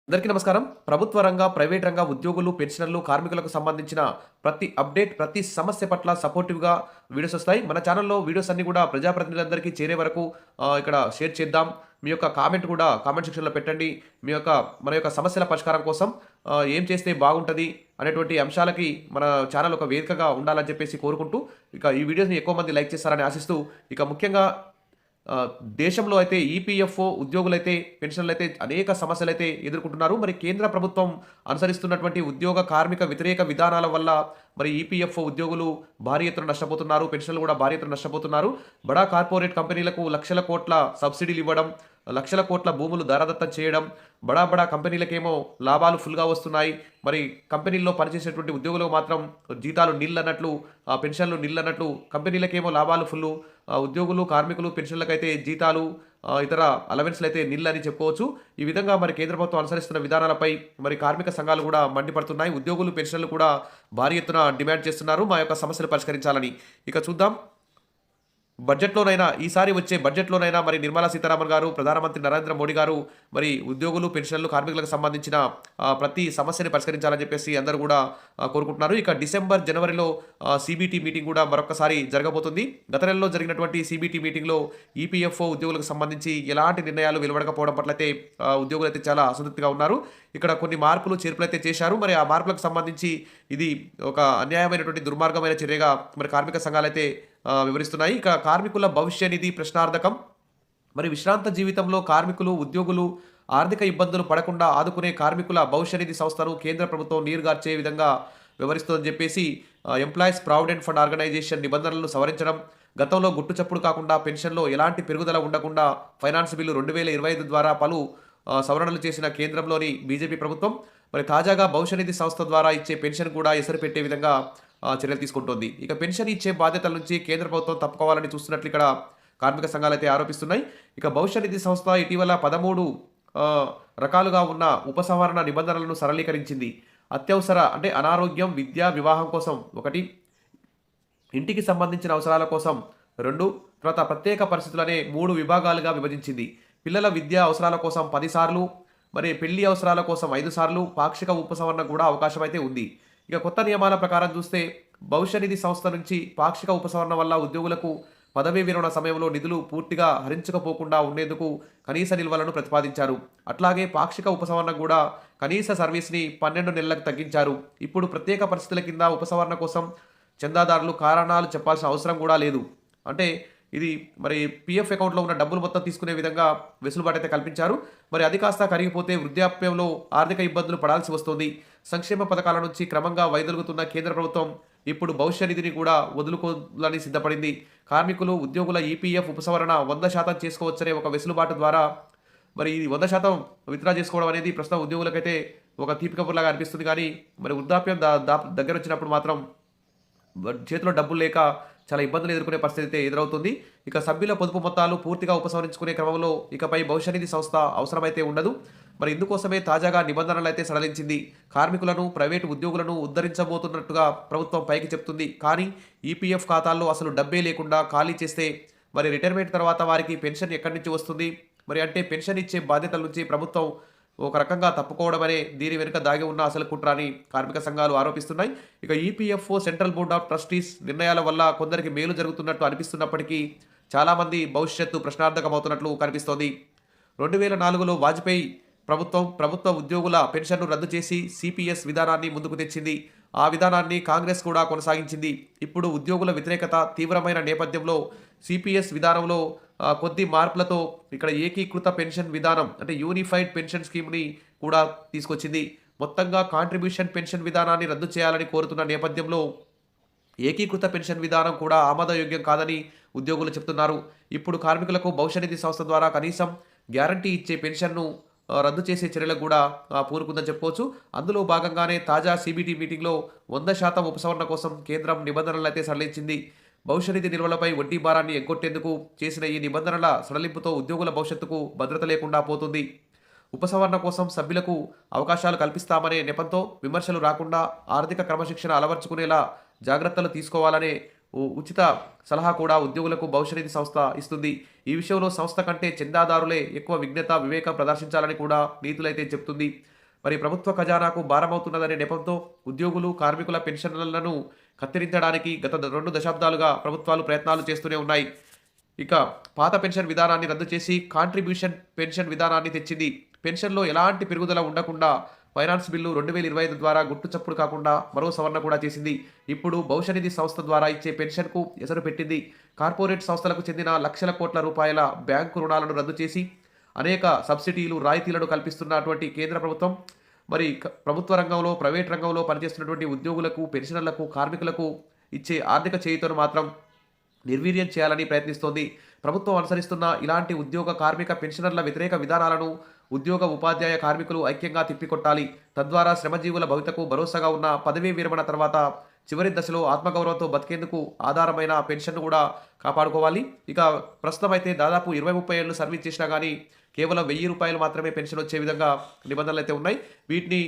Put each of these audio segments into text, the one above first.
అందరికీ నమస్కారం. ప్రభుత్వ రంగ, ప్రైవేట్ రంగ ఉద్యోగులు, పెన్షనర్లు, కార్మికులకు సంబంధించిన ప్రతి అప్డేట్, ప్రతి సమస్య పట్ల సపోర్టివ్‌గా వీడియోస్ వస్తాయి. మన ఛానెల్‌లో వీడియోస్ అన్నీ కూడా ప్రజాప్రతినిధులందరికీ చేరే వరకు ఇక్కడ షేర్ చేద్దాం. మీ యొక్క కామెంట్ కూడా కామెంట్ సెక్షన్‌లో పెట్టండి. మీ యొక్క మన యొక్క సమస్యల పరిష్కారం కోసం ఏం చేస్తే బాగుంటది అనేటువంటి అంశాలకి మన ఛానెల్ ఒక వేదికగా ఉండాలని చెప్పేసి కోరుకుంటూ, ఇక ఈ వీడియోస్‌ని ఎక్కువ మంది లైక్ చేస్తారని ఆశిస్తూ, ఇక ముఖ్యంగా దేశంలో అయితే ఈపీఎఫ్ఓ ఉద్యోగులైతే, పెన్షన్‌లైతే అనేక సమస్యలైతే ఎదుర్కొంటున్నారు. మరి కేంద్ర ప్రభుత్వం అనుసరిస్తున్నటువంటి ఉద్యోగ, కార్మిక వ్యతిరేక విధానాల వల్ల మరి ఈపీఎఫ్ఓ ఉద్యోగులు భారీ ఎత్తున నష్టపోతున్నారు. పెన్షన్‌లు కూడా భారీ ఎత్తున నష్టపోతున్నారు. బడా కార్పొరేట్ కంపెనీలకు లక్షల కోట్ల సబ్సిడీలు ఇవ్వడం, లక్షల కోట్ల భూములు దారాదత్తం చేయడం, బడా బడా కంపెనీలకేమో లాభాలు ఫుల్‌గా వస్తున్నాయి. మరి కంపెనీల్లో పనిచేసేటువంటి ఉద్యోగులకు మాత్రం జీతాలు నిల్ అన్నట్లు, పెన్షన్‌లు నిల్ అన్నట్లు కంపెనీలకేమో లాభాలు ఫుల్లు. ఉద్యోగులు, కార్మికులు, పెన్షన్‌లకైతే జీతాలు, ఇతర అలవెన్స్‌లయితే నిల్ అని చెప్పుకోవచ్చు. ఈ విధంగా మరి కేంద్ర ప్రభుత్వం అనుసరిస్తున్న విధానాలపై మరి కార్మిక సంఘాలు కూడా మండిపడుతున్నాయి. ఉద్యోగులు, పెన్షన్‌లు కూడా భారీ ఎత్తున డిమాండ్ చేస్తున్నారు మా యొక్క సమస్యలు పరిష్కరించాలని. ఇక చూద్దాం. బడ్జెట్‌లోనైనా ఈసారి వచ్చే బడ్జెట్‌లోనైనా మరి నిర్మలా సీతారామన్ గారు, ప్రధానమంత్రి నరేంద్ర మోడీ గారు మరి ఉద్యోగులు, పెన్షన్‌లు, కార్మికులకు సంబంధించిన ప్రతి సమస్యని పరిష్కరించాలని చెప్పేసి అందరూ కూడా కోరుకుంటున్నారు. ఇక డిసెంబర్, జనవరిలో సీబీటీ మీటింగ్ కూడా మరొక్కసారి జరగబోతుంది. గత నెలలో జరిగినటువంటి సీబీటీ మీటింగ్‌లో ఈపీఎఫ్ఓ ఉద్యోగులకు సంబంధించి ఎలాంటి నిర్ణయాలు వెలువడకపోవడం పట్లయితే ఉద్యోగులైతే చాలా అసంతృప్తిగా ఉన్నారు. ఇక్కడ కొన్ని మార్పులు, చేర్పులైతే చేశారు. మరి ఆ మార్పులకు సంబంధించి ఇది ఒక అన్యాయమైనటువంటి, దుర్మార్గమైన చర్యగా మరి కార్మిక సంఘాలైతే వివరిస్తున్నాయి. ఇక కార్మికుల భవిష్య నిధి ప్రశ్నార్థకం. మరి విశ్రాంత జీవితంలో కార్మికులు, ఉద్యోగులు ఆర్థిక ఇబ్బందులు పడకుండా ఆదుకునే కార్మికుల భవిష్య నిధి సంస్థను కేంద్ర ప్రభుత్వం నీరుగార్చే విధంగా వివరిస్తుందని చెప్పేసి ఎంప్లాయీస్ ప్రావిడెంట్ ఫండ్ ఆర్గనైజేషన్ నిబంధనలను సవరించడం, గతంలో గుట్టుచప్పుడు కాకుండా పెన్షన్‌లో ఎలాంటి పెరుగుదల ఉండకుండా ఫైనాన్స్ బిల్లు 2025 ద్వారా పలు సవరణలు చేసిన కేంద్రంలోని బీజేపీ ప్రభుత్వం మరి తాజాగా భవిష్య నిధి సంస్థ ద్వారా ఇచ్చే పెన్షన్ కూడా ఎసరు పెట్టే విధంగా చర్యలు తీసుకుంటోంది. ఇక పెన్షన్ ఇచ్చే బాధ్యతల నుంచి కేంద్ర ప్రభుత్వం తప్పుకోవాలని చూస్తున్నట్లు ఇక్కడ కార్మిక సంఘాలైతే ఆరోపిస్తున్నాయి. ఇక భవిష్య నిధి సంస్థ ఇటీవల 13 రకాలుగా ఉన్న ఉపసంహరణ నిబంధనలను సరళీకరించింది. అత్యవసర అంటే అనారోగ్యం, విద్య, వివాహం కోసం 1, ఇంటికి సంబంధించిన అవసరాల కోసం 2, తర్వాత ప్రత్యేక పరిస్థితులనే 3 విభాగాలుగా విభజించింది. పిల్లల విద్యా అవసరాల కోసం 10 సార్లు, మరి పెళ్లి అవసరాల కోసం 5 సార్లు పాక్షిక ఉపసంహరణ కూడా అవకాశం అయితే ఉంది. ఇక కొత్త నియమాల ప్రకారం చూస్తే భవిష్య నిధి సంస్థ నుంచి పాక్షిక ఉపసంహరణ వల్ల ఉద్యోగులకు పదవీ విరమణ సమయంలో నిధులు పూర్తిగా హరించకపోకుండా ఉండేందుకు కనీస నిల్వలను ప్రతిపాదించారు. అట్లాగే పాక్షిక ఉపసంహరణ కూడా కనీస సర్వీస్ని 12 నెలలకు తగ్గించారు. ఇప్పుడు ప్రత్యేక పరిస్థితుల కింద ఉపసంహరణ కోసం చందాదారులు కారణాలు చెప్పాల్సిన అవసరం కూడా లేదు. అంటే ఇది మరి పీఎఫ్ అకౌంట్‌లో ఉన్న డబ్బులు మొత్తం తీసుకునే విధంగా వెసులుబాటు అయితే కల్పించారు. మరి అది కాస్త కరిగిపోతే వృద్ధాప్యంలో ఆర్థిక ఇబ్బందులు పడాల్సి వస్తుంది. సంక్షేమ పథకాల నుంచి క్రమంగా వైదొలుగుతున్న కేంద్ర ప్రభుత్వం ఇప్పుడు భవిష్య నిధిని కూడా వదులుకోవాలని సిద్ధపడింది. కార్మికులు, ఉద్యోగుల ఈపీఎఫ్ ఉపసంహరణ 100% చేసుకోవచ్చనే ఒక వెసులుబాటు ద్వారా మరి ఇది 100% విత్‌డ్రా చేసుకోవడం అనేది ప్రస్తుతం ఉద్యోగులకైతే ఒక తీపి కబుర్లాగా అనిపిస్తుంది. కానీ మరి వృద్ధాప్యం దగ్గరొచ్చినప్పుడు మాత్రం చేతిలో డబ్బులు లేక చాలా ఇబ్బందులు ఎదుర్కొనే పరిస్థితి అయితే ఎదురవుతుంది. ఇక సభ్యుల పొదుపు మొత్తాలు పూర్తిగా ఉపసంహరించుకునే క్రమంలో ఇకపై భవిష్య నిధి సంస్థ అవసరమైతే ఉండదు. మరి ఇందుకోసమే తాజాగా నిబంధనలు అయితే సడలించింది. కార్మికులను, ప్రైవేటు ఉద్యోగులను ఉద్ధరించబోతున్నట్టుగా ప్రభుత్వం పైకి చెప్తుంది. కానీ ఈపీఎఫ్ ఖాతాల్లో అసలు డబ్బే లేకుండా ఖాళీ చేస్తే మరి రిటైర్మెంట్ తర్వాత వారికి పెన్షన్ ఎక్కడి నుంచి వస్తుంది? మరి అంటే పెన్షన్ ఇచ్చే బాధ్యతల నుంచి ప్రభుత్వం ఒక రకంగా తప్పుకోవడమనే దీని వెనుక దాగి ఉన్న అసలు కుట్ర అని కార్మిక సంఘాలు ఆరోపిస్తున్నాయి. ఇక EPFO central board of trustees నిర్ణయాల వల్ల కొందరికి మేలు జరుగుతున్నట్టు అనిపిస్తున్నప్పటికీ చాలామంది భవిష్యత్తు ప్రశ్నార్థకమవుతున్నట్లు కనిపిస్తోంది. 2004లో వాజ్పేయి ప్రభుత్వ ఉద్యోగుల పెన్షన్ను రద్దు చేసి సిపిఎస్ విధానాన్ని ముందుకు తెచ్చింది. ఆ విధానాన్ని కాంగ్రెస్ కూడా కొనసాగించింది. ఇప్పుడు ఉద్యోగుల వ్యతిరేకత తీవ్రమైన నేపథ్యంలో సిపిఎస్ విధానంలో కొద్ది మార్పులతో ఇక్కడ ఏకీకృత పెన్షన్ విధానం అంటే యూనిఫైడ్ పెన్షన్ స్కీమ్‌ని కూడా తీసుకొచ్చింది. మొత్తంగా కాంట్రిబ్యూషన్ పెన్షన్ విధానాన్ని రద్దు చేయాలని కోరుతున్న నేపథ్యంలో ఏకీకృత పెన్షన్ విధానం కూడా ఆమోదయోగ్యం కాదని ఉద్యోగులు చెప్తున్నారు. ఇప్పుడు కార్మికులకు భవిష్య నిధి సంస్థ ద్వారా కనీసం గ్యారంటీ ఇచ్చే పెన్షన్‌ను రద్దు చేసే చర్యలకు కూడా పూనుకుందని చెప్పుకోవచ్చు. అందులో భాగంగానే తాజా సీబీటీ మీటింగ్‌లో 100% ఉపసంహరణ కోసం కేంద్రం నిబంధనలైతే సడలించింది. భవిష్య నిధి నిల్వలపై వడ్డీ భారాన్ని ఎగ్గొట్టేందుకు చేసిన ఈ నిబంధనల సడలింపుతో ఉద్యోగుల భవిష్యత్తుకు భద్రత లేకుండా పోతుంది. ఉపసంహరణ కోసం సభ్యులకు అవకాశాలు కల్పిస్తామనే నెపంతో విమర్శలు రాకుండా ఆర్థిక క్రమశిక్షణ అలవర్చుకునేలా జాగ్రత్తలు తీసుకోవాలనే ఉచిత సలహా కూడా ఉద్యోగులకు భవిష్య నిధి సంస్థ ఇస్తుంది. ఈ విషయంలో సంస్థ కంటే చందాదారులే ఎక్కువ విజ్ఞత, వివేకం ప్రదర్శించాలని కూడా నీతులైతే చెప్తుంది. మరి ప్రభుత్వ ఖజానాకు భారమవుతున్నదనే నెపంతో ఉద్యోగులు, కార్మికుల పెన్షన్లను కత్తిరించడానికి గత 2 దశాబ్దాలుగా ప్రభుత్వాలు ప్రయత్నాలు చేస్తూనే ఉన్నాయి. ఇక పాత పెన్షన్ విధానాన్ని రద్దు చేసి కాంట్రిబ్యూషన్ పెన్షన్ విధానాన్ని తెచ్చింది. పెన్షన్‌లో ఎలాంటి పెరుగుదల ఉండకుండా ఫైనాన్స్ బిల్లు 2025 ద్వారా గుట్టు చప్పుడు కాకుండా మరో సవరణ కూడా చేసింది. ఇప్పుడు భవిష్య నిధి సంస్థ ద్వారా ఇచ్చే పెన్షన్‌కు ఎసరు పెట్టింది. కార్పొరేట్ సంస్థలకు చెందిన లక్షల కోట్ల రూపాయల బ్యాంకు రుణాలను రద్దు చేసి అనేక సబ్సిడీలు, రాయితీలను కల్పిస్తున్నటువంటి కేంద్ర ప్రభుత్వం మరి ప్రభుత్వ రంగంలో, ప్రైవేట్ రంగంలో పనిచేస్తున్నటువంటి ఉద్యోగులకు, పెన్షనర్లకు, కార్మికులకు ఇచ్చే ఆర్థిక చేయూతను మాత్రం నిర్వీర్యం చేయాలని ప్రయత్నిస్తోంది. ప్రభుత్వం అనుసరిస్తున్న ఇలాంటి ఉద్యోగ, కార్మిక, పెన్షనర్ల వ్యతిరేక విధానాలను ఉద్యోగ, ఉపాధ్యాయ, కార్మికులు ఐక్యంగా తిప్పికొట్టాలి. తద్వారా శ్రమజీవుల భవితకు భరోసాగా ఉన్న పదవీ విరమణ తర్వాత చివరి దశలో ఆత్మగౌరవంతో బతికేందుకు ఆధారమైన పెన్షన్ను కూడా కాపాడుకోవాలి. ఇక ప్రస్తుతం అయితే దాదాపు 20-30 ఏళ్ళు సర్వీస్ చేసినా కానీ కేవలం ₹1000 మాత్రమే పెన్షన్ వచ్చే విధంగా నిబంధనలు అయితే ఉన్నాయి. వీటిని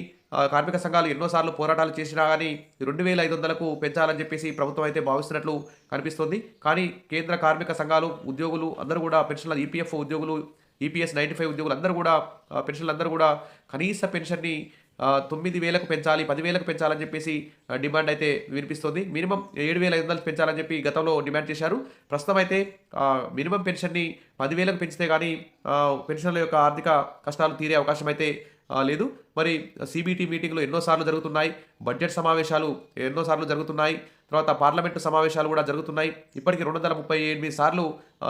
కార్మిక సంఘాలు ఎన్నోసార్లు పోరాటాలు చేసినా కానీ 2500కు పెంచాలని చెప్పేసి ప్రభుత్వం అయితే భావిస్తున్నట్లు కనిపిస్తోంది. కానీ కేంద్ర కార్మిక సంఘాలు, ఉద్యోగులు అందరూ కూడా పెన్షన్ల ఈపీఎఫ్ ఉద్యోగులు, ఈపీఎస్ 95 ఉద్యోగులు అందరూ కూడా పెన్షన్లు అందరూ కూడా కనీస పెన్షన్‌ని 9,000కు పెంచాలి, 10,000కు పెంచాలని చెప్పేసి డిమాండ్ అయితే వినిపిస్తుంది. మినిమం 7,500 పెంచాలని చెప్పి గతంలో డిమాండ్ చేశారు. ప్రస్తుతం అయితే మినిమం పెన్షన్‌ని 10,000కు పెంచితే గానీ పెన్షనర్ల యొక్క ఆర్థిక కష్టాలు తీరే అవకాశం అయితే లేదు. మరి సీబీటీ మీటింగ్‌లు ఎన్నోసార్లు జరుగుతున్నాయి. బడ్జెట్ సమావేశాలు ఎన్నోసార్లు జరుగుతున్నాయి. తర్వాత పార్లమెంటు సమావేశాలు కూడా జరుగుతున్నాయి. ఇప్పటికి 238 సార్లు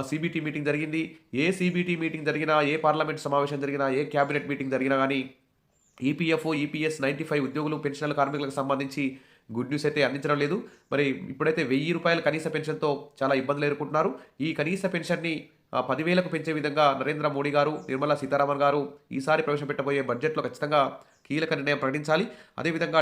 సీబీటీ మీటింగ్ జరిగింది. ఏ సీబీటీ మీటింగ్ జరిగినా, ఏ పార్లమెంట్ సమావేశం జరిగినా, ఏ క్యాబినెట్ మీటింగ్ జరిగినా గానీ ఈపీఎఫ్, ఈపీఎస్ 95 ఉద్యోగులు, పెన్షనర్ల కార్మికులకు సంబంధించి గుడ్ న్యూస్ అయితే అందించడం లేదు. మరి ఇప్పుడైతే ₹1000 కనీస పెన్షన్‌తో చాలా ఇబ్బందులు ఎదుర్కొంటున్నారు. ఈ కనీస పెన్షన్‌ని 10,000కు పెంచే విధంగా నరేంద్ర మోడీ గారు, నిర్మలా సీతారామన్ గారు ఈసారి ప్రవేశపెట్టబోయే బడ్జెట్‌లో ఖచ్చితంగా కీలక నిర్ణయం ప్రకటించాలి. అదేవిధంగా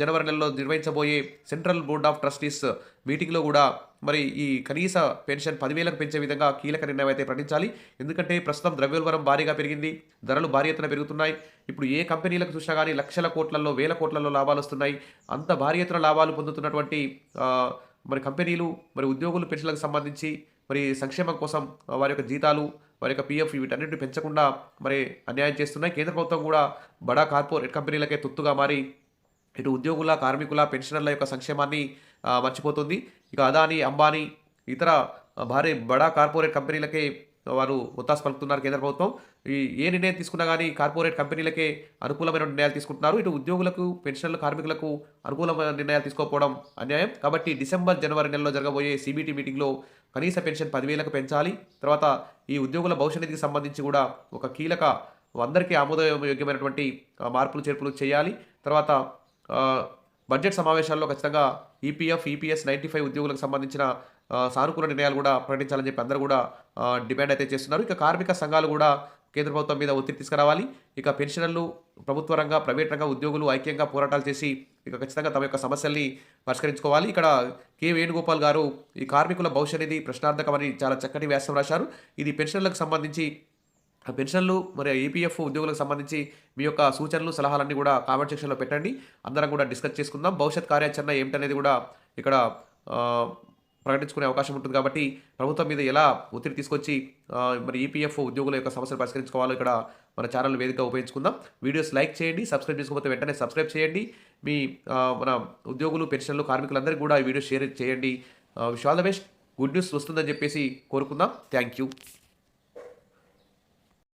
జనవరి నెలలో నిర్వహించబోయే సెంట్రల్ బోర్డ్ ఆఫ్ ట్రస్టీస్ మీటింగ్‌లో కూడా మరి ఈ కనీస పెన్షన్ 10,000కు పెంచే విధంగా కీలక నిర్ణయం అయితే ప్రకటించాలి. ఎందుకంటే ప్రస్తుతం ద్రవ్యోల్బణం భారీగా పెరిగింది. ధరలు భారీ ఎత్తున పెరుగుతున్నాయి. ఇప్పుడు ఏ కంపెనీలకు చూసినా గానీ లక్షల కోట్లలో, వేల కోట్లలో లాభాలొస్తున్నాయి. అంత భారీ ఎత్తున లాభాలు పొందుతున్నటువంటి మరి కంపెనీలు, మరి ఉద్యోగులు పెన్షన్‌లకు సంబంధించి మరి సంక్షేమం కోసం వారి యొక్క జీతాలు, వారి యొక్క పీఎఫ్ వీటన్నిటిని పెంచకుండా మరి అన్యాయం చేస్తున్నాయి. కేంద్ర ప్రభుత్వం కూడా బడా కార్పొరేట్ కంపెనీలకే తొత్తుగా మారి ఇటు ఉద్యోగుల, కార్మికుల, పెన్షనర్ల యొక్క సంక్షేమాన్ని మర్చిపోతుంది. ఇక అదానీ, అంబానీ ఇతర బడా కార్పొరేట్ కంపెనీలకే వారు ఒత్తాసు పలుకుతున్నారు కేంద్ర ప్రభుత్వం. ఏ నిర్ణయం తీసుకున్నా గానీ కార్పొరేట్ కంపెనీలకే అనుకూలమైన నిర్ణయాలు తీసుకుంటున్నారు. ఇటు ఉద్యోగులకు, పెన్షనర్ల, కార్మికులకు అనుకూలమైన నిర్ణయాలు తీసుకోకపోవడం అన్యాయం. కాబట్టి జనవరి నెలలో జరగబోయే సీబీటీ మీటింగ్‌లో కనీస పెన్షన్ 10,000కు పెంచాలి. తర్వాత ఈ ఉద్యోగుల భవిష్య నిధికి సంబంధించి కూడా ఒక కీలక అందరికీ ఆమోదయోగ్యమైనటువంటి మార్పులు, చేర్పులు చేయాలి. తర్వాత బడ్జెట్ సమావేశాల్లో ఖచ్చితంగా ఈపీఎఫ్, ఈపీఎస్ 95 ఉద్యోగులకు సంబంధించిన సానుకూల నిర్ణయాలు కూడా ప్రకటించాలని చెప్పి అందరూ కూడా డిమాండ్ అయితే చేస్తున్నారు. ఇక కార్మిక సంఘాలు కూడా కేంద్ర ప్రభుత్వం మీద ఒత్తిడి తీసుకురావాలి. ఇక పెన్షనర్లు, ప్రభుత్వ రంగ, ప్రైవేట్ రంగ ఉద్యోగులు ఐక్యంగా పోరాటాలు చేసి ఇక ఖచ్చితంగా తమ యొక్క సమస్యల్ని పరిష్కరించుకోవాలి. ఇక్కడ కె. వేణుగోపాల్ గారు ఈ కార్మికుల భవిష్య నిధి ప్రశ్నార్థకమని చాలా చక్కటి వ్యాసం రాశారు. ఇది పెన్షన్లకు సంబంధించి పెన్షన్లు మరి ఈపీఎఫ్ ఉద్యోగులకు సంబంధించి మీ యొక్క సూచనలు, సలహాలన్నీ కూడా కామెంట్ సెక్షన్‌లో పెట్టండి. అందరం కూడా డిస్కస్ చేసుకుందాం. భవిష్యత్ కార్యాచరణ ఏమిటనేది కూడా ఇక్కడ ప్రకటించుకునే అవకాశం ఉంటుంది కాబట్టి ప్రభుత్వం మీద ఎలా ఒత్తిడి తీసుకొచ్చి మరి ఈపీఎఫ్ ఉద్యోగుల యొక్క సమస్యలు పరిష్కరించుకోవాలో ఇక్కడ మన ఛానల్ వేదికగా ఉపయోగించుకుందాం. వీడియోస్ లైక్ చేయండి, సబ్స్క్రైబ్ చేసుకోకపోతే వెంటనే సబ్స్క్రైబ్ చేయండి. మీ మన ఉద్యోగులు, పెన్షన్లు, కార్మికులందరికీ కూడా ఈ వీడియో షేర్ చేయండి. Wish all the best. Good news వస్తుందని చెప్పేసి కోరుకుందాం. Thank you.